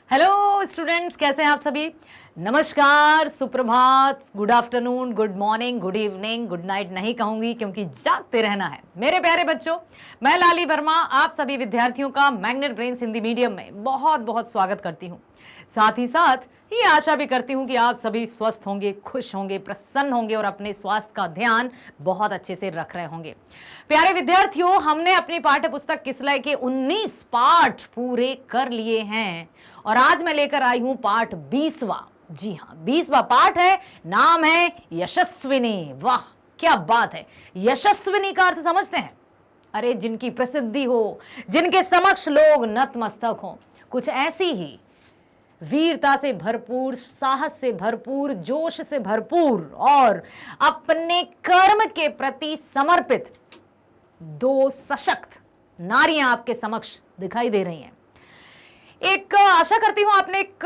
Hello students, कैसे हैं आप सभी। नमस्कार, सुप्रभात, good afternoon, good morning, good evening, good night नहीं कहूंगी क्योंकि जागते रहना है। मेरे प्यारे बच्चों, मैं लाली वर्मा आप सभी विद्यार्थियों का मैग्नेट ब्रेन्स हिंदी मीडियम में बहुत बहुत स्वागत करती हूं। साथ ही साथ ये आशा भी करती हूं कि आप सभी स्वस्थ होंगे, खुश होंगे, प्रसन्न होंगे और अपने स्वास्थ्य का ध्यान बहुत अच्छे से रख रहे होंगे। प्यारे विद्यार्थियों, हमने अपनी पाठ्य पुस्तक किसलय के 19 पाठ पूरे कर लिए हैं और आज मैं लेकर आई हूं पाठ 20वां। जी हां, 20वां पाठ है, नाम है यशस्विनी। वाह क्या बात है। यशस्विनी का अर्थ समझते हैं? अरे जिनकी प्रसिद्धि हो, जिनके समक्ष लोग नतमस्तक हो, कुछ ऐसी ही वीरता से भरपूर, साहस से भरपूर, जोश से भरपूर और अपने कर्म के प्रति समर्पित दो सशक्त नारियां आपके समक्ष दिखाई दे रही हैं। एक आशा करती हूं आपने एक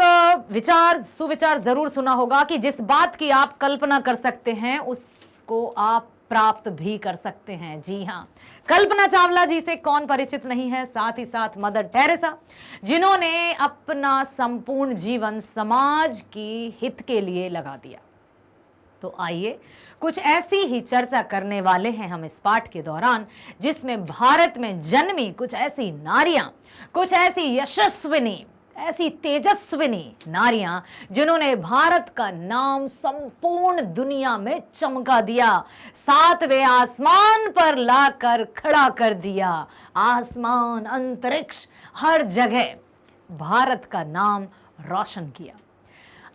सुविचार जरूर सुना होगा कि जिस बात की आप कल्पना कर सकते हैं उसको आप प्राप्त भी कर सकते हैं। जी हां, कल्पना चावला जी से कौन परिचित नहीं है, साथ ही साथ मदर टेरेसा, जिन्होंने अपना संपूर्ण जीवन समाज की हित के लिए लगा दिया। तो आइए कुछ ऐसी ही चर्चा करने वाले हैं हम इस पाठ के दौरान, जिसमें भारत में जन्मी कुछ ऐसी नारियां, कुछ ऐसी यशस्विनी, ऐसी तेजस्विनी नारियां जिन्होंने भारत का नाम संपूर्ण दुनिया में चमका दिया, 7वें आसमान पर लाकर खड़ा कर दिया। आसमान, अंतरिक्ष, हर जगह भारत का नाम रोशन किया।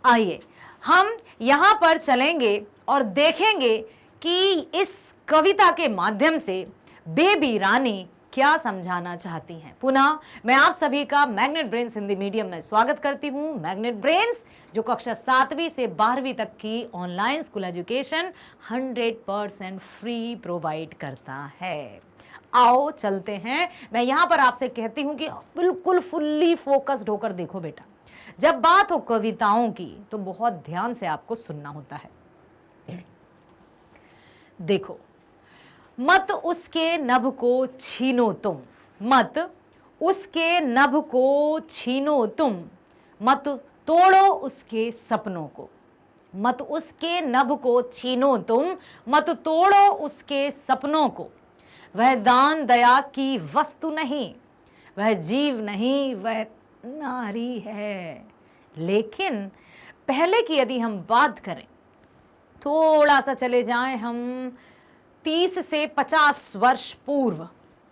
आइए हम यहां पर चलेंगे और देखेंगे कि इस कविता के माध्यम से बेबी रानी क्या समझाना चाहती हैं। पुनः मैं आप सभी का मैग्नेट ब्रेन्स हिंदी मीडियम में स्वागत करती हूं। मैग्नेट ब्रेन्स जो कक्षा 7वीं से 12वीं तक की online school education 100% free provide करता है। आओ चलते हैं। मैं यहां पर आपसे कहती हूं कि बिल्कुल फुल्ली फोकस्ड होकर देखो बेटा। जब बात हो कविताओं की तो बहुत ध्यान से आपको सुनना होता है। देखो, मत उसके नभ को छीनो तुम, मत उसके नभ को छीनो तुम, मत तोड़ो उसके सपनों को, मत उसके नभ को छीनो तुम, मत तोड़ो उसके सपनों को। वह दान दया की वस्तु नहीं, वह जीव नहीं, वह नारी है। लेकिन पहले की यदि हम बात करें, थोड़ा सा चले जाएं हम 30 से 50 वर्ष पूर्व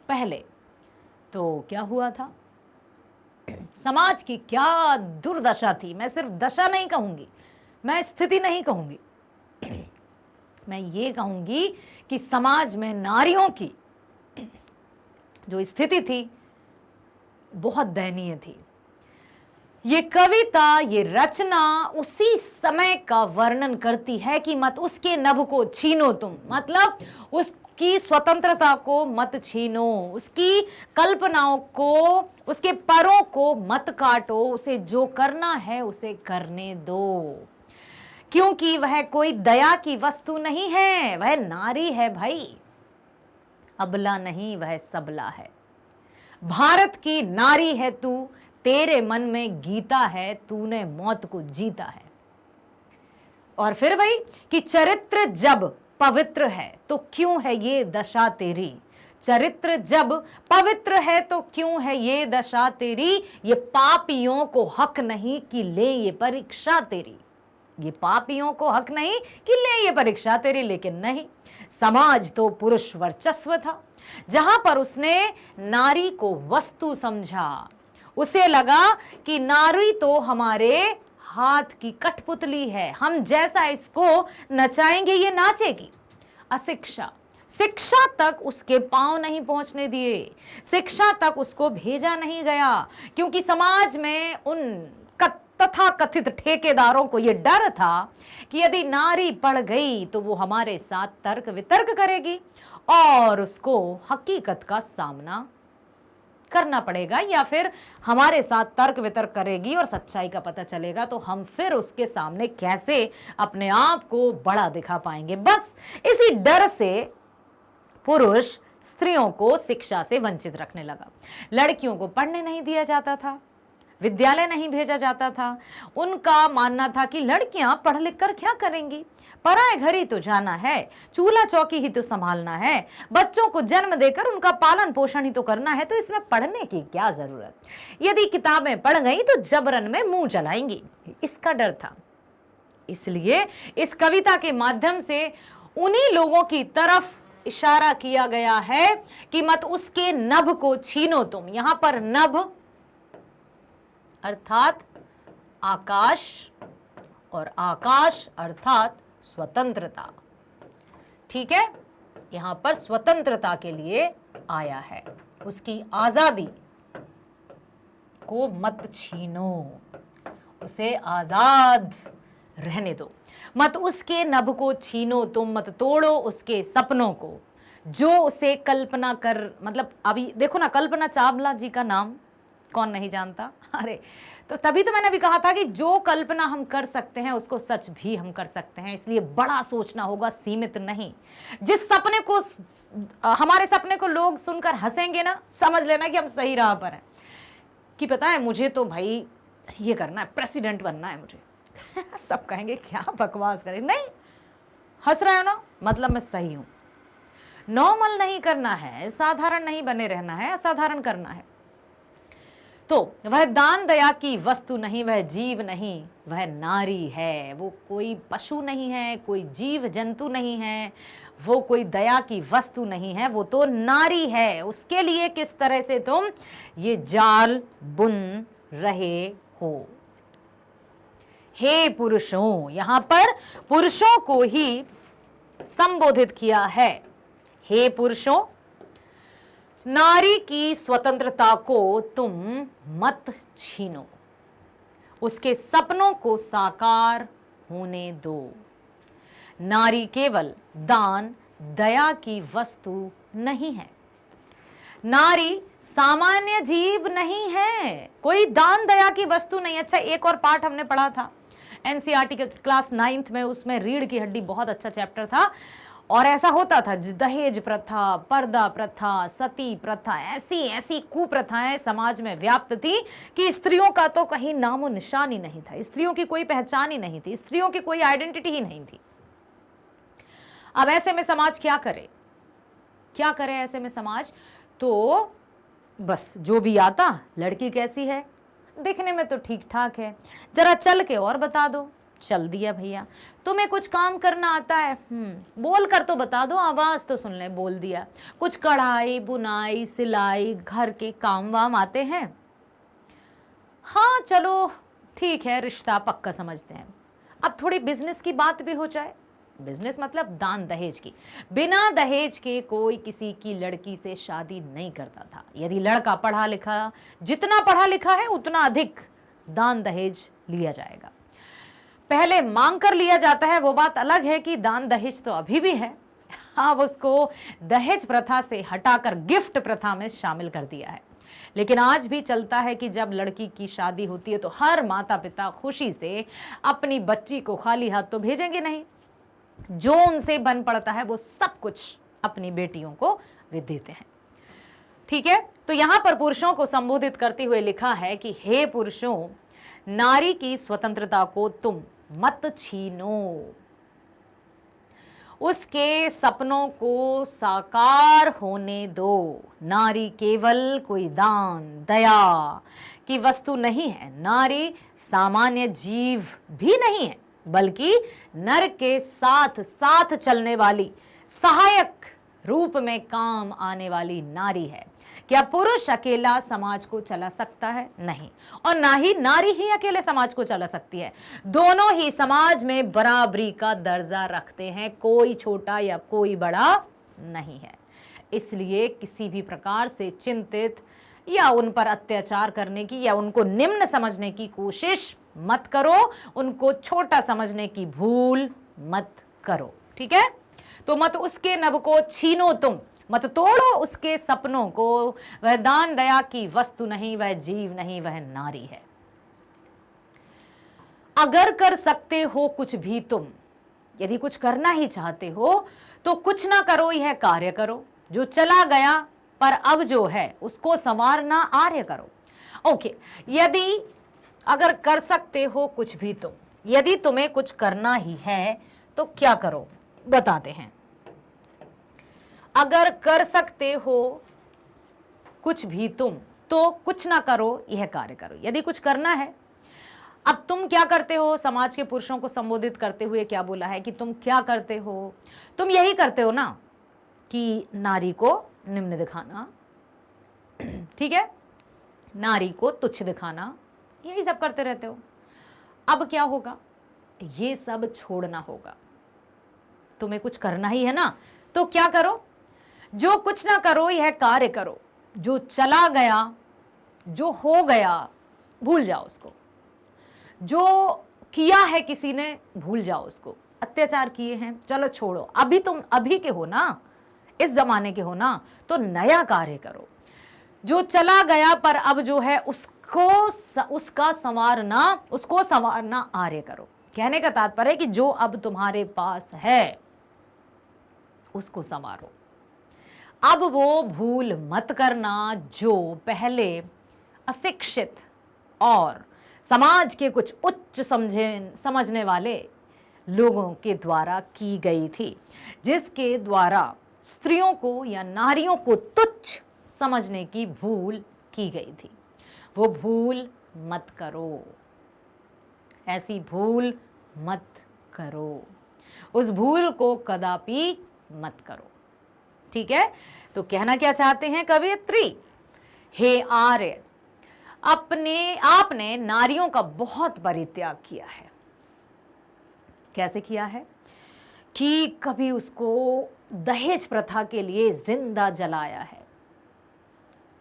पहले, तो क्या हुआ था, समाज की क्या दुर्दशा थी। मैं सिर्फ दशा नहीं कहूंगी, मैं स्थिति नहीं कहूंगी, मैं ये कहूंगी कि समाज में नारियों की जो स्थिति थी बहुत दयनीय थी। ये कविता, ये रचना उसी समय का वर्णन करती है कि मत उसके नभ को छीनो तुम, मतलब उसकी स्वतंत्रता को मत छीनो, उसकी कल्पनाओं को, उसके परों को मत काटो, उसे जो करना है उसे करने दो, क्योंकि वह कोई दया की वस्तु नहीं है, वह नारी है भाई, अबला नहीं, वह सबला है। भारत की नारी है तू, तेरे मन में गीता है, तूने मौत को जीता है। और फिर वही कि चरित्र जब पवित्र है तो क्यों है ये दशा तेरी, चरित्र जब पवित्र है तो क्यों है ये दशा तेरी। ये पापियों को हक नहीं कि ले ये परीक्षा तेरी, ये पापियों को हक नहीं कि ले ये परीक्षा तेरी। लेकिन नहीं, समाज तो पुरुष वर्चस्व था, जहां पर उसने नारी को वस्तु समझा। उसे लगा कि नारी तो हमारे हाथ की कठपुतली है, हम जैसा इसको नचाएंगे ये नाचेगी। अशिक्षा, शिक्षा तक उसके पांव नहीं पहुंचने दिए, शिक्षा तक उसको भेजा नहीं गया, क्योंकि समाज में उन तथा कथित ठेकेदारों को यह डर था कि यदि नारी पढ़ गई तो वो हमारे साथ तर्क वितर्क करेगी और उसको हकीकत का सामना करना पड़ेगा, या फिर हमारे साथ तर्क वितर्क करेगी और सच्चाई का पता चलेगा तो हम फिर उसके सामने कैसे अपने आप को बड़ा दिखा पाएंगे। बस इसी डर से पुरुष स्त्रियों को शिक्षा से वंचित रखने लगा। लड़कियों को पढ़ने नहीं दिया जाता था, विद्यालय नहीं भेजा जाता था। उनका मानना था कि लड़कियां पढ़ लिख कर क्या करेंगी, पराए घर ही तो जाना है, चूल्हा चौकी ही तो संभालना है, बच्चों को जन्म देकर उनका पालन पोषण ही तो करना है, तो इसमें पढ़ने की क्या जरूरत, यदि किताबें पढ़ गई तो जबरन में मुंह जलाएंगी, इसका डर था। इसलिए इस कविता के माध्यम से उन्हीं लोगों की तरफ इशारा किया गया है कि मत उसके नभ को छीनो तुम। यहां पर नभ अर्थात आकाश और आकाश अर्थात स्वतंत्रता। ठीक है, यहां पर स्वतंत्रता के लिए आया है, उसकी आजादी को मत छीनो, उसे आजाद रहने दो। मत उसके नभ को छीनो तुम, मत तोड़ो उसके सपनों को, जो उसे कल्पना कर, मतलब अभी देखो ना, कल्पना चावला जी का नाम कौन नहीं जानता। अरे तो तभी तो मैंने भी कहा था कि जो कल्पना हम कर सकते हैं उसको सच भी हम कर सकते हैं, इसलिए बड़ा सोचना होगा, सीमित नहीं। जिस सपने को हमारे सपने को लोग सुनकर हंसेंगे ना, समझ लेना कि हम सही राह पर हैं। कि पता है मुझे तो भाई ये करना है, प्रेसिडेंट बनना है मुझे। सब कहेंगे क्या बकवास करें, नहीं हंस रहे हो ना, मतलब मैं सही हूं। नॉर्मल नहीं करना है, साधारण नहीं बने रहना है, असाधारण करना है। तो वह दान दया की वस्तु नहीं, वह जीव नहीं, वह नारी है। वो कोई पशु नहीं है, कोई जीव जंतु नहीं है, वो कोई दया की वस्तु नहीं है, वो तो नारी है। उसके लिए किस तरह से तुम ये जाल बुन रहे हो। हे पुरुषों, यहां पर पुरुषों को ही संबोधित किया है। हे पुरुषों, नारी की स्वतंत्रता को तुम मत छीनो, उसके सपनों को साकार होने दो। नारी केवल दान दया की वस्तु नहीं है, नारी सामान्य जीव नहीं है, कोई दान दया की वस्तु नहीं। अच्छा, एक और पाठ हमने पढ़ा था एनसीईआरटी के क्लास 9th में, उसमें रीढ़ की हड्डी बहुत अच्छा चैप्टर था। और ऐसा होता था, दहेज प्रथा, पर्दा प्रथा, सती प्रथा, ऐसी ऐसी कुप्रथाएं समाज में व्याप्त थी कि स्त्रियों का तो कहीं नामो निशान ही नहीं था, स्त्रियों की कोई पहचान ही नहीं थी, स्त्रियों की कोई आइडेंटिटी ही नहीं थी। अब ऐसे में समाज क्या करे, क्या करे ऐसे में समाज? तो बस जो भी आता, लड़की कैसी है, दिखने में तो ठीक ठाक है, जरा चल के और बता दो। चल दिया भैया। तुम्हें कुछ काम करना आता है, बोल कर तो बता दो, आवाज तो सुन ले, बोल दिया। कुछ कढ़ाई बुनाई सिलाई घर के काम वाम आते हैं, हाँ चलो ठीक है, रिश्ता पक्का समझते हैं। अब थोड़ी बिजनेस की बात भी हो जाए, बिजनेस मतलब दान दहेज की। बिना दहेज के कोई किसी की लड़की से शादी नहीं करता था। यदि लड़का पढ़ा लिखा, जितना पढ़ा लिखा है उतना अधिक दान दहेज लिया जाएगा। पहले मांग कर लिया जाता है, वो बात अलग है कि दान दहेज तो अभी भी है, अब उसको दहेज प्रथा से हटाकर गिफ्ट प्रथा में शामिल कर दिया है। लेकिन आज भी चलता है कि जब लड़की की शादी होती है तो हर माता पिता खुशी से अपनी बच्ची को खाली हाथ तो भेजेंगे नहीं, जो उनसे बन पड़ता है वो सब कुछ अपनी बेटियों को वे देते हैं। ठीक है, तो यहां पर पुरुषों को संबोधित करते हुए लिखा है कि हे पुरुषों, नारी की स्वतंत्रता को तुम मत छीनो, उसके सपनों को साकार होने दो। नारी केवल कोई दान दया की वस्तु नहीं है, नारी सामान्य जीव भी नहीं है, बल्कि नर के साथ साथ चलने वाली, सहायक रूप में काम आने वाली नारी है। क्या पुरुष अकेला समाज को चला सकता है? नहीं, और ना ही नारी ही अकेले समाज को चला सकती है। दोनों ही समाज में बराबरी का दर्जा रखते हैं, कोई छोटा या कोई बड़ा नहीं है। इसलिए किसी भी प्रकार से चिंतित या उन पर अत्याचार करने की या उनको निम्न समझने की कोशिश मत करो, उनको छोटा समझने की भूल मत करो। ठीक है, तो मत उसके नभ को छीनो तुम, मत तोड़ो उसके सपनों को, वह दान दया की वस्तु नहीं, वह जीव नहीं, वह नारी है। अगर कर सकते हो कुछ भी तुम, यदि कुछ करना ही चाहते हो तो कुछ ना करो, यह कार्य करो, जो चला गया पर अब जो है उसको संवारना आर्य करो। ओके, यदि अगर कर सकते हो कुछ भी तुम, यदि तुम्हें कुछ करना ही है तो क्या करो, बताते हैं। अगर कर सकते हो कुछ भी तुम तो कुछ ना करो, यह कार्य करो। यदि कुछ करना है, अब तुम क्या करते हो, समाज के पुरुषों को संबोधित करते हुए क्या बोला है कि तुम क्या करते हो, तुम यही करते हो ना कि नारी को निम्न दिखाना, ठीक है, नारी को तुच्छ दिखाना, यही सब करते रहते हो। अब क्या होगा, ये सब छोड़ना होगा, तुम्हें कुछ करना ही है ना, तो क्या करो, जो कुछ ना करो यह कार्य करो। जो चला गया, जो हो गया, भूल जाओ उसको। जो किया है किसी ने, भूल जाओ उसको। अत्याचार किए हैं, चलो छोड़ो, अभी तुम अभी के हो ना, इस जमाने के हो ना, तो नया कार्य करो। जो चला गया पर अब जो है उसको संवारना आर्य करो। कहने का तात्पर्य है कि जो अब तुम्हारे पास है उसको संवारो। अब वो भूल मत करना जो पहले अशिक्षित और समाज के कुछ उच्च समझने वाले लोगों के द्वारा की गई थी, जिसके द्वारा स्त्रियों को या नारियों को तुच्छ समझने की भूल की गई थी। वो भूल मत करो, ऐसी भूल मत करो, उस भूल को कदापि मत करो। ठीक है, तो कहना क्या चाहते हैं कवयित्री, हे आर्य, आपने नारियों का बहुत परित्याग किया है। कैसे किया है कि कभी उसको दहेज प्रथा के लिए जिंदा जलाया है।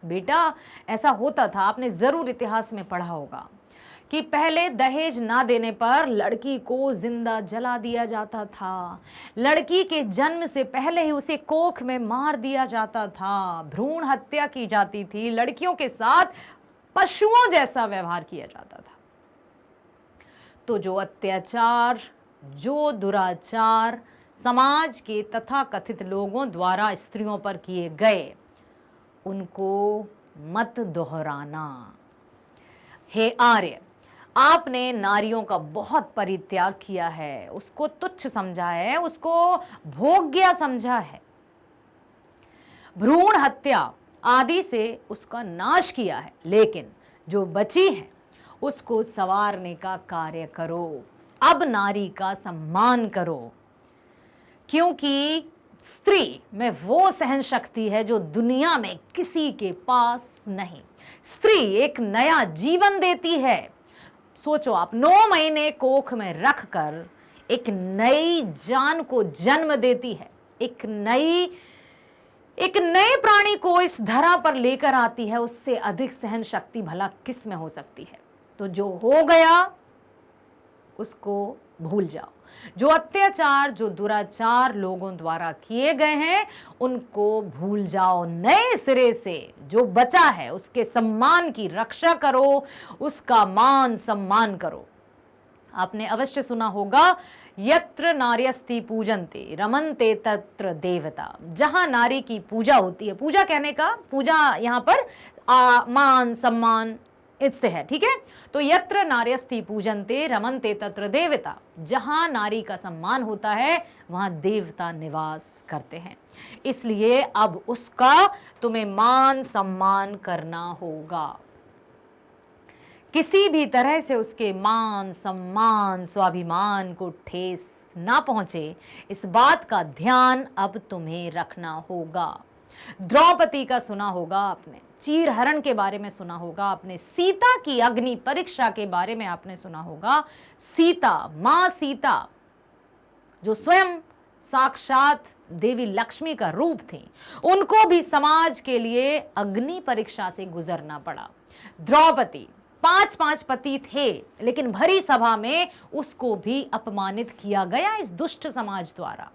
बेटा, ऐसा होता था, आपने जरूर इतिहास में पढ़ा होगा कि पहले दहेज ना देने पर लड़की को जिंदा जला दिया जाता था, लड़की के जन्म से पहले ही उसे कोख में मार दिया जाता था, भ्रूण हत्या की जाती थी, लड़कियों के साथ पशुओं जैसा व्यवहार किया जाता था। तो जो अत्याचार, जो दुराचार समाज के तथाकथित लोगों द्वारा स्त्रियों पर किए गए, उनको मत दोहराना। हे आर्य, आपने नारियों का बहुत परित्याग किया है, उसको तुच्छ समझा है, उसको भोग्य समझा है, भ्रूण हत्या आदि से उसका नाश किया है, लेकिन जो बची है उसको संवारने का कार्य करो। अब नारी का सम्मान करो, क्योंकि स्त्री में वो सहन शक्ति है जो दुनिया में किसी के पास नहीं। स्त्री एक नया जीवन देती है। सोचो आप, 9 महीने कोख में रखकर एक नई जान को जन्म देती है, एक नए प्राणी को इस धरा पर लेकर आती है। उससे अधिक सहन शक्ति भला किस में हो सकती है। तो जो हो गया उसको भूल जाओ, जो अत्याचार, जो दुराचार लोगों द्वारा किए गए हैं उनको भूल जाओ। नए सिरे से जो बचा है उसके सम्मान की रक्षा करो, उसका मान सम्मान करो। आपने अवश्य सुना होगा, यत्र नार्यस्ति पूजन्ते रमन्ते तत्र देवता। जहां नारी की पूजा होती है, पूजा कहने का, पूजा यहां पर मान सम्मान इससे है, ठीक है। तो यत्र नार्यस्ति पूजन्ते रमन्ते तत्र देवता, जहां नारी का सम्मान होता है वहां देवता निवास करते हैं। इसलिए अब उसका तुम्हें मान सम्मान करना होगा। किसी भी तरह से उसके मान सम्मान स्वाभिमान को ठेस ना पहुंचे, इस बात का ध्यान अब तुम्हें रखना होगा। द्रौपदी का सुना होगा आपने, चीरहरण के बारे में सुना होगा आपने, सीता की अग्नि परीक्षा के बारे में आपने सुना होगा। सीता, मां सीता, जो स्वयं साक्षात देवी लक्ष्मी का रूप थी, उनको भी समाज के लिए अग्नि परीक्षा से गुजरना पड़ा। द्रौपदी 5 पति थे, लेकिन भरी सभा में उसको भी अपमानित किया गया इस दुष्ट समाज द्वारा।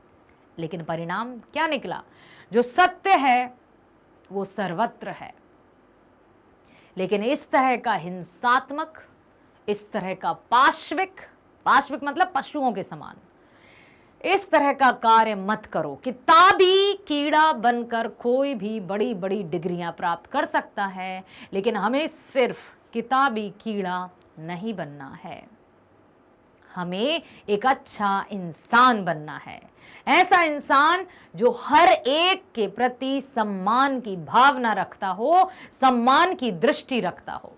लेकिन परिणाम क्या निकला? जो सत्य है वो सर्वत्र है। लेकिन इस तरह का हिंसात्मक, इस तरह का पाशविक मतलब पशुओं के समान, इस तरह का कार्य मत करो। किताबी कीड़ा बनकर कोई भी बड़ी बड़ी डिग्रियां प्राप्त कर सकता है, लेकिन हमें सिर्फ किताबी कीड़ा नहीं बनना है, हमें एक अच्छा इंसान बनना है। ऐसा इंसान जो हर एक के प्रति सम्मान की भावना रखता हो, सम्मान की दृष्टि रखता हो,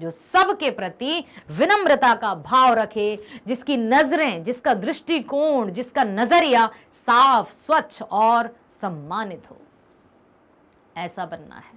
जो सबके प्रति विनम्रता का भाव रखे, जिसकी नजरें, जिसका दृष्टिकोण, जिसका नजरिया साफ, स्वच्छ और सम्मानित हो। ऐसा बनना है।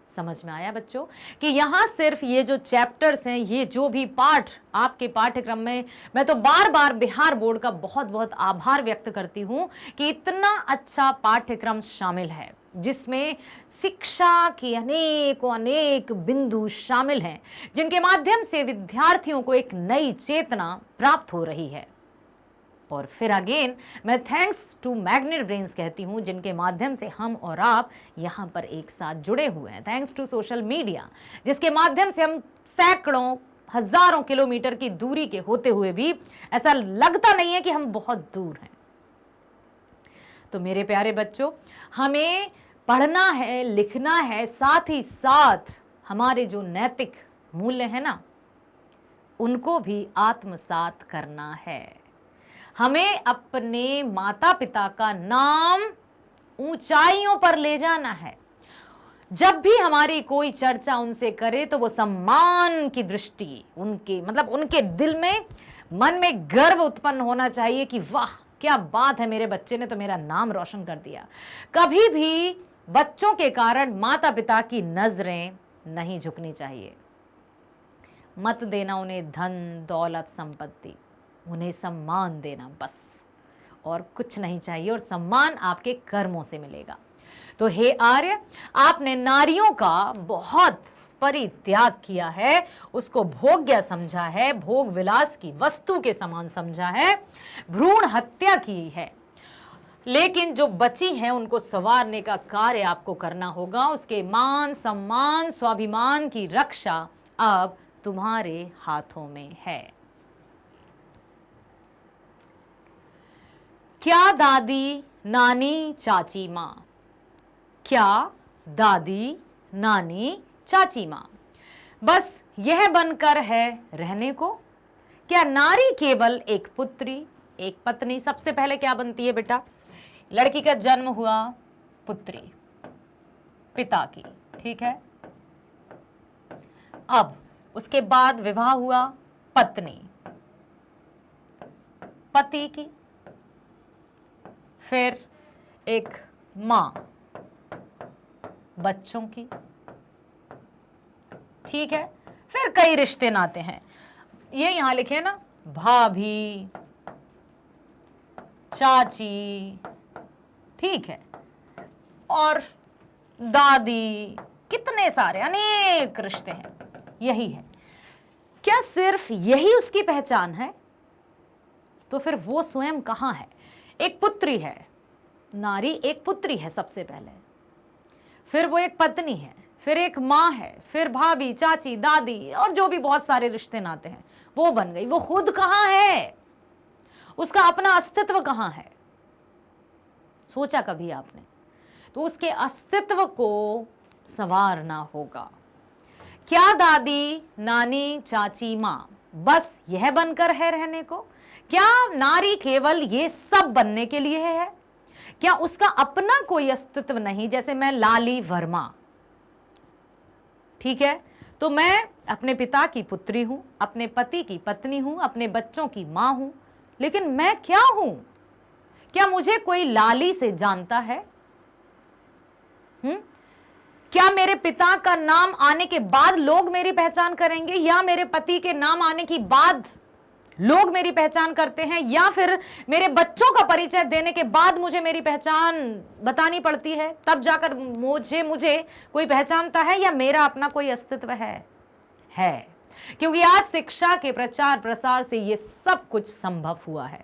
समझ में आया बच्चों कि यहां सिर्फ ये जो चैप्टर्स हैं, ये जो भी पाठ आपके पाठ्यक्रम में, मैं तो बार बार बिहार बोर्ड का बहुत बहुत आभार व्यक्त करती हूं कि इतना अच्छा पाठ्यक्रम शामिल है, जिसमें शिक्षा के अनेक बिंदु शामिल हैं, जिनके माध्यम से विद्यार्थियों को एक नई चेतना प्राप्त हो रही है। और फिर अगेन मैं थैंक्स टू मैग्नेट ब्रेन्स कहती हूं, जिनके माध्यम से हम और आप यहां पर एक साथ जुड़े हुए हैं। थैंक्स टू सोशल मीडिया, जिसके माध्यम से हम सैकड़ों हजारों किलोमीटर की दूरी के होते हुए भी ऐसा लगता नहीं है कि हम बहुत दूर हैं। तो मेरे प्यारे बच्चों, हमें पढ़ना है, लिखना है, साथ ही साथ हमारे जो नैतिक मूल्य है ना, उनको भी आत्मसात करना है। हमें अपने माता पिता का नाम ऊंचाइयों पर ले जाना है। जब भी हमारी कोई चर्चा उनसे करे तो वो सम्मान की दृष्टि, उनके मतलब उनके दिल में, मन में गर्व उत्पन्न होना चाहिए कि वाह क्या बात है, मेरे बच्चे ने तो मेरा नाम रोशन कर दिया। कभी भी बच्चों के कारण माता पिता की नजरें नहीं झुकनी चाहिए। मत देना उन्हें धन दौलत संपत्ति, उन्हें सम्मान देना बस, और कुछ नहीं चाहिए। और सम्मान आपके कर्मों से मिलेगा। तो हे आर्य, आपने नारियों का बहुत परित्याग किया है, उसको भोग्य समझा है, भोग विलास की वस्तु के समान समझा है, भ्रूण हत्या की है। लेकिन जो बची हैं उनको संवारने का कार्य आपको करना होगा। उसके मान सम्मान स्वाभिमान की रक्षा अब तुम्हारे हाथों में है। क्या दादी नानी चाची माँ, क्या दादी नानी चाची माँ, बस यह बनकर है रहने को। क्या नारी केवल एक पुत्री, एक पत्नी? सबसे पहले क्या बनती है बेटा? लड़की का जन्म हुआ, पुत्री पिता की, ठीक है। अब उसके बाद विवाह हुआ, पत्नी पति की, फिर एक मां बच्चों की, ठीक है। फिर कई रिश्ते नाते हैं, ये यहां लिखे ना, भाभी, चाची, ठीक है, और दादी, कितने सारे अनेक रिश्ते हैं। यही है। क्या सिर्फ यही उसकी पहचान है? तो फिर वो स्वयं कहां है? एक पुत्री है, नारी एक पुत्री है सबसे पहले, फिर वो एक पत्नी है, फिर एक माँ है, फिर भाभी, चाची, दादी, और जो भी बहुत सारे रिश्ते नाते हैं वो बन गई। वो खुद कहाँ है? उसका अपना अस्तित्व कहाँ है? सोचा कभी आपने? तो उसके अस्तित्व को संवारना होगा। क्या दादी नानी चाची माँ बस यह बनकर है रहने को? क्या नारी केवल ये सब बनने के लिए है? क्या उसका अपना कोई अस्तित्व नहीं? जैसे मैं लाली वर्मा, ठीक है, तो मैं अपने पिता की पुत्री हूं, अपने पति की पत्नी हूं, अपने बच्चों की मां हूं, लेकिन मैं क्या हूं? क्या मुझे कोई लाली से जानता है? क्या मेरे पिता का नाम आने के बाद लोग मेरी पहचान करेंगे, या मेरे पति के नाम आने की बाद लोग मेरी पहचान करते हैं, या फिर मेरे बच्चों का परिचय देने के बाद मुझे मेरी पहचान बतानी पड़ती है, तब जाकर मुझे कोई पहचानता है, या मेरा अपना कोई अस्तित्व है? क्योंकि आज शिक्षा के प्रचार प्रसार से ये सब कुछ संभव हुआ है।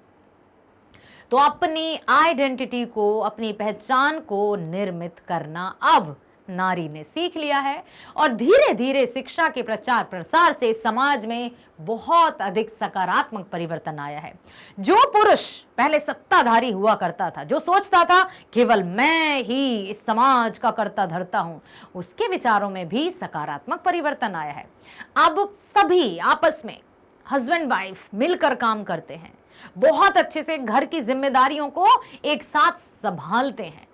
तो अपनी आइडेंटिटी को, अपनी पहचान को निर्मित करना अब नारी ने सीख लिया है और धीरे धीरे शिक्षा के प्रचार प्रसार से समाज में बहुत अधिक सकारात्मक परिवर्तन आया है। जो पुरुष पहले सत्ताधारी हुआ करता था, जो सोचता था केवल मैं ही इस समाज का कर्ता धर्ता हूं, उसके विचारों में भी सकारात्मक परिवर्तन आया है। अब सभी आपस में हस्बैंड वाइफ मिलकर काम करते हैं, बहुत अच्छे से घर की जिम्मेदारियों को एक साथ संभालते हैं,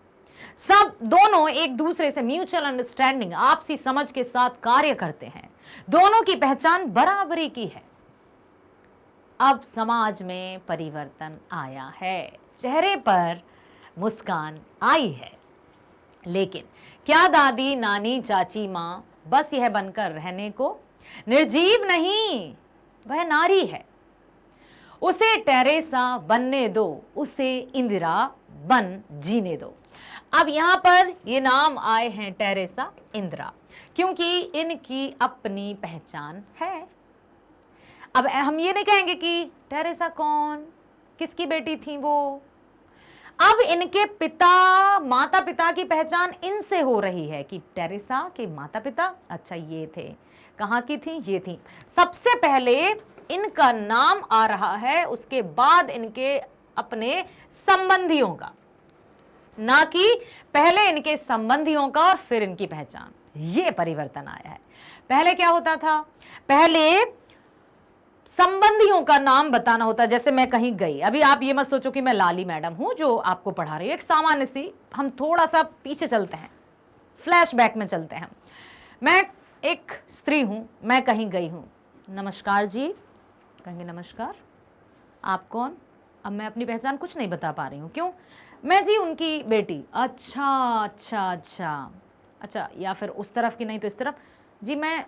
सब दोनों एक दूसरे से म्यूचुअल अंडरस्टैंडिंग आपसी समझ के साथ कार्य करते हैं, दोनों की पहचान बराबरी की है। अब समाज में परिवर्तन आया है, चेहरे पर मुस्कान आई है। लेकिन क्या दादी नानी चाची मां बस यह बनकर रहने को? निर्जीव नहीं, वह नारी है। उसे टेरेसा बनने दो, उसे इंदिरा बन जीने दो। अब यहां पर ये नाम आए हैं टेरेसा, इंदिरा, क्योंकि इनकी अपनी पहचान है। अब हम ये नहीं कहेंगे कि टेरेसा कौन, किसकी बेटी थी वो। अब इनके पिता माता पिता की पहचान इनसे हो रही है कि टेरेसा के माता पिता अच्छा ये थे, कहाँ की थी, ये थी। सबसे पहले इनका नाम आ रहा है, उसके बाद इनके अपने संबंधियों का, ना कि पहले इनके संबंधियों का और फिर इनकी पहचान। ये परिवर्तन आया है। पहले क्या होता था, पहले संबंधियों का नाम बताना होता। जैसे मैं कहीं गई, अभी आप ये मत सोचो कि मैं लाली मैडम हूं जो आपको पढ़ा रही हूं, एक सामान्य सी, हम थोड़ा सा पीछे चलते हैं, फ्लैशबैक में चलते हैं। मैं एक स्त्री हूं, मैं कहीं गई हूं, नमस्कार जी, कहेंगे नमस्कार, आप कौन? अब मैं अपनी पहचान कुछ नहीं बता पा रही हूँ, क्यों? मैं जी उनकी बेटी। अच्छा अच्छा अच्छा अच्छा, या फिर उस तरफ की नहीं तो इस तरफ, जी मैं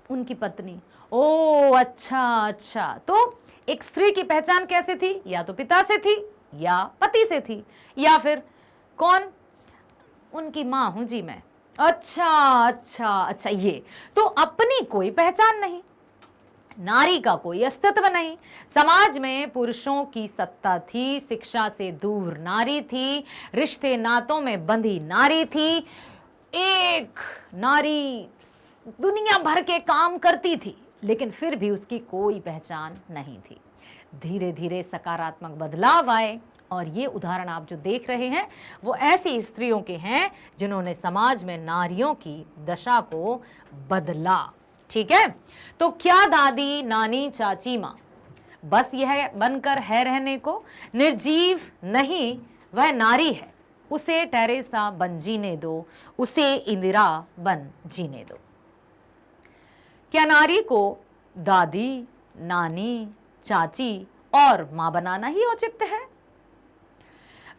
उनकी पत्नी। ओ अच्छा अच्छा। तो एक स्त्री की पहचान कैसे थी? या तो पिता से थी, या पति से थी, या फिर कौन? उनकी माँ हूं जी मैं। अच्छा अच्छा अच्छा। ये तो अपनी कोई पहचान नहीं, नारी का कोई अस्तित्व नहीं। समाज में पुरुषों की सत्ता थी, शिक्षा से दूर नारी थी, रिश्ते नातों में बंधी नारी थी। एक नारी दुनिया भर के काम करती थी, लेकिन फिर भी उसकी कोई पहचान नहीं थी। धीरे धीरे सकारात्मक बदलाव आए, और ये उदाहरण आप जो देख रहे हैं वो ऐसी स्त्रियों के हैं जिन्होंने समाज में नारियों की दशा को बदला। ठीक है, तो क्या दादी नानी चाची माँ बस यह बनकर है रहने को? निर्जीव नहीं, वह नारी है, उसे टेरेसा बन जीने दो, उसे इंदिरा बन जीने दो। क्या नारी को दादी नानी चाची और मां बनाना ही औचित्य है?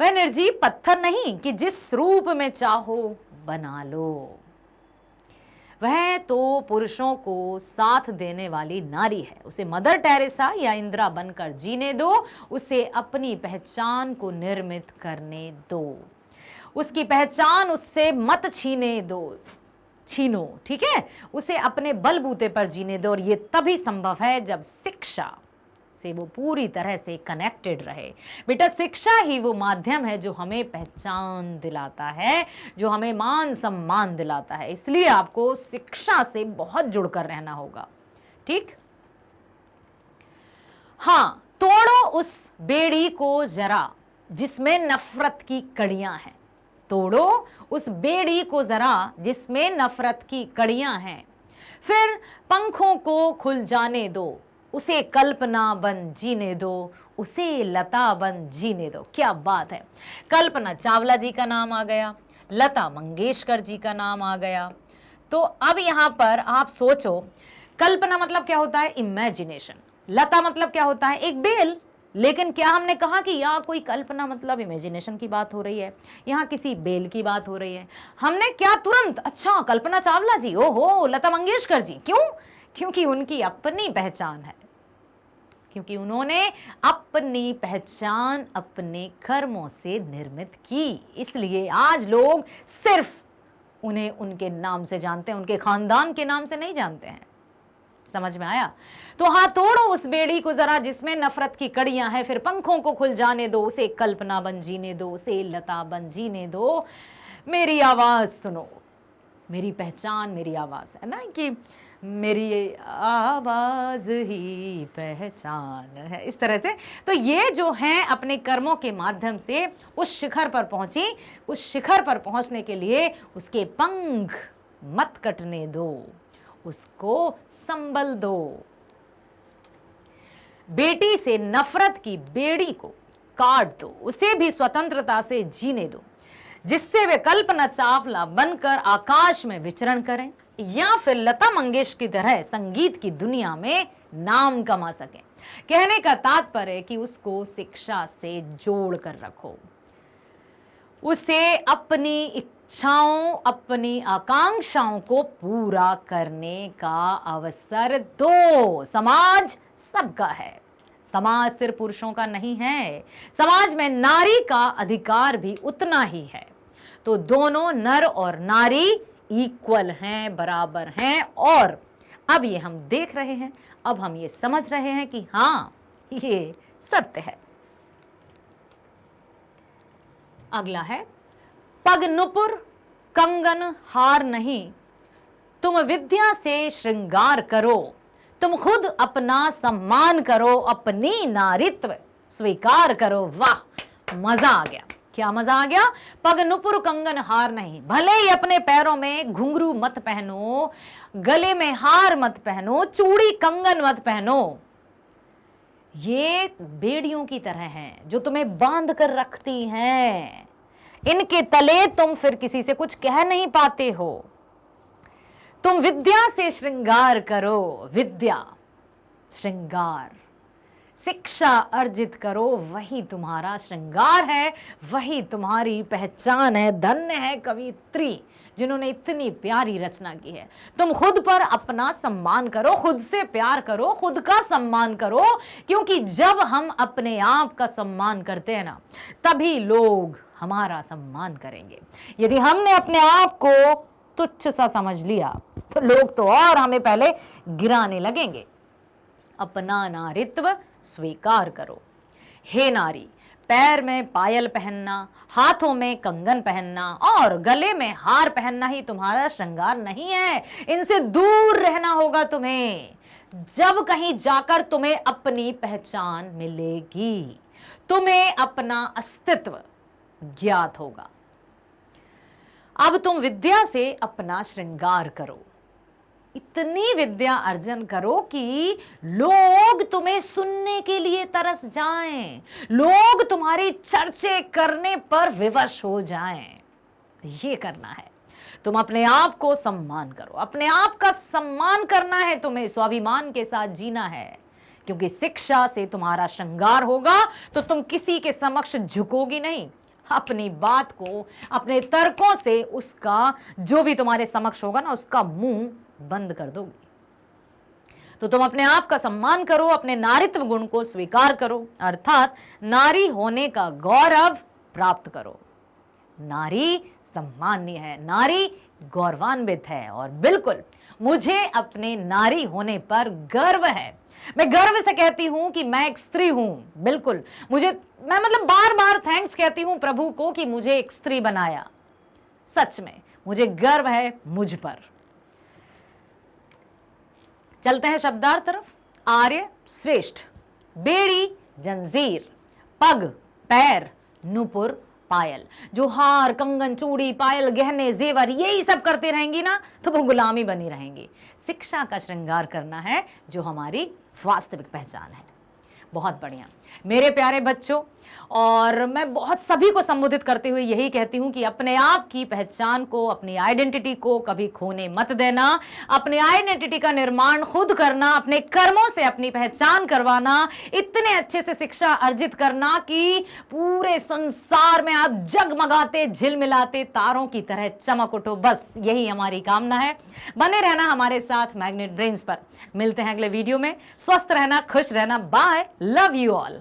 वह निर्जीव पत्थर नहीं कि जिस रूप में चाहो बना लो। वह तो पुरुषों को साथ देने वाली नारी है, उसे मदर टेरेसा या इंदिरा बनकर जीने दो, उसे अपनी पहचान को निर्मित करने दो, उसकी पहचान उससे मत छीनो, ठीक है, उसे अपने बलबूते पर जीने दो। और ये तभी संभव है जब शिक्षा से वो पूरी तरह से कनेक्टेड रहे। बेटा शिक्षा ही वो माध्यम है जो हमें पहचान दिलाता है, जो हमें मान सम्मान दिलाता है। इसलिए आपको शिक्षा से बहुत जुड़कर रहना होगा। ठीक, हाँ, तोड़ो उस बेड़ी को जरा जिसमें नफरत की कड़ियां हैं। तोड़ो उस बेड़ी को जरा जिसमें नफरत की कड़ियां हैं, फिर पंखों को खुल जाने दो, उसे कल्पना बन जीने दो, उसे लता बन जीने दो। क्या बात है, कल्पना चावला जी का नाम आ गया, लता मंगेशकर जी का नाम आ गया। तो अब यहां पर आप सोचो, कल्पना मतलब क्या होता है? इमेजिनेशन। लता मतलब क्या होता है? एक बेल। लेकिन क्या हमने कहा कि यहाँ कोई कल्पना मतलब इमेजिनेशन की बात हो रही है, यहाँ किसी बेल की बात हो रही है? हमने क्या तुरंत अच्छा कल्पना चावला जी, ओहो लता मंगेशकर जी, क्यों? क्योंकि उनकी अपनी पहचान है, क्योंकि उन्होंने अपनी पहचान अपने कर्मों से निर्मित की। इसलिए आज लोग सिर्फ उन्हें उनके नाम से जानते हैं, उनके खानदान के नाम से नहीं जानते हैं। समझ में आया? तो हाँ, तोड़ो उस बेड़ी को जरा जिसमें नफरत की कड़ियां हैं, फिर पंखों को खुल जाने दो, उसे कल्पना बन जीने दो, उसे लता बन जीने दो। मेरी आवाज सुनो, मेरी पहचान मेरी आवाज़ है ना, कि मेरी आवाज़ ही पहचान है, इस तरह से। तो ये जो है अपने कर्मों के माध्यम से उस शिखर पर पहुंची। उस शिखर पर पहुंचने के लिए उसके पंख मत कटने दो, उसको संबल दो। बेटी से नफरत की बेड़ी को काट दो, उसे भी स्वतंत्रता से जीने दो, जिससे वे कल्पना चावला बनकर आकाश में विचरण करें या फिर लता मंगेशकर की तरह संगीत की दुनिया में नाम कमा सकें। कहने का तात्पर्य है कि उसको शिक्षा से जोड़ कर रखो, उसे अपनी इच्छाओं अपनी आकांक्षाओं को पूरा करने का अवसर दो। समाज सबका है, समाज सिर्फ पुरुषों का नहीं है, समाज में नारी का अधिकार भी उतना ही है। तो दोनों नर और नारी इक्वल हैं, बराबर हैं। और अब ये हम देख रहे हैं, अब हम ये समझ रहे हैं कि हाँ, ये सत्य है। अगला है, पग नुपुर कंगन हार नहीं, तुम विद्या से श्रृंगार करो, तुम खुद अपना सम्मान करो, अपनी नारित्व स्वीकार करो। वाह, मजा आ गया। क्या मजा आ गया? पग नुपुर कंगन हार नहीं, भले ही अपने पैरों में घुंघरू मत पहनो, गले में हार मत पहनो, चूड़ी कंगन मत पहनो, ये बेड़ियों की तरह हैं जो तुम्हें बांध कर रखती हैं। इनके तले तुम फिर किसी से कुछ कह नहीं पाते हो। तुम विद्या से श्रृंगार करो, विद्या श्रृंगार, शिक्षा अर्जित करो, वही तुम्हारा श्रृंगार है, वही तुम्हारी पहचान है। धन्य है कवित्री जिन्होंने इतनी प्यारी रचना की है। तुम खुद पर अपना सम्मान करो, खुद से प्यार करो, खुद का सम्मान करो, क्योंकि जब हम अपने आप का सम्मान करते हैं ना, तभी लोग हमारा सम्मान करेंगे। यदि हमने अपने आप को तुच्छ सा समझ लिया तो लोग तो और हमें पहले गिराने लगेंगे। अपना नारित्व स्वीकार करो। हे नारी, पैर में पायल पहनना, हाथों में कंगन पहनना और गले में हार पहनना ही तुम्हारा श्रृंगार नहीं है। इनसे दूर रहना होगा तुम्हें। जब कहीं जाकर तुम्हें अपनी पहचान मिलेगी, तुम्हें अपना अस्तित्व ज्ञात होगा। अब तुम विद्या से अपना श्रृंगार करो, इतनी विद्या अर्जन करो कि लोग तुम्हें सुनने के लिए तरस जाएं, लोग तुम्हारी चर्चे करने पर विवश हो जाएं। ये करना है। तुम अपने आप को सम्मान करो, अपने आप का सम्मान करना है, तुम्हें स्वाभिमान के साथ जीना है, क्योंकि शिक्षा से तुम्हारा श्रृंगार होगा तो तुम किसी के समक्ष झुकोगी नहीं। अपनी बात को, अपने तर्कों से उसका जो भी तुम्हारे समक्ष होगा ना, उसका मुंह बंद कर दोगी। तो तुम अपने आप का सम्मान करो, अपने नारित्व गुण को स्वीकार करो, अर्थात नारी होने का गौरव प्राप्त करो। नारी सम्माननीय है, नारी गौरवान्वित है, और बिल्कुल मुझे अपने नारी होने पर गर्व है। मैं गर्व से कहती हूं कि मैं एक स्त्री हूं। बिल्कुल मैं मतलब बार बार थैंक्स कहती हूं प्रभु को कि मुझे एक स्त्री बनाया। सच में मुझे गर्व है मुझ पर। चलते हैं शब्दार्थ तरफ। आर्य श्रेष्ठ, बेड़ी जंजीर, पग पैर, नुपुर पायल। जो हार कंगन चूड़ी पायल गहने जेवर यही सब करते रहेंगी ना, तो वो गुलामी बनी रहेंगी। शिक्षा का श्रृंगार करना है जो हमारी वास्तविक पहचान है। बहुत बढ़िया मेरे प्यारे बच्चों, और मैं बहुत सभी को संबोधित करते हुए यही कहती हूं कि अपने आप की पहचान को, अपनी आइडेंटिटी को कभी खोने मत देना। अपनी आइडेंटिटी का निर्माण खुद करना, अपने कर्मों से अपनी पहचान करवाना, इतने अच्छे से शिक्षा अर्जित करना कि पूरे संसार में आप जगमगाते झिलमिलाते तारों की तरह चमक उठो। बस यही हमारी कामना है। बने रहना हमारे साथ मैग्नेट ब्रेन्स पर। मिलते हैं अगले वीडियो में। स्वस्थ रहना, खुश रहना। Bye, love you all.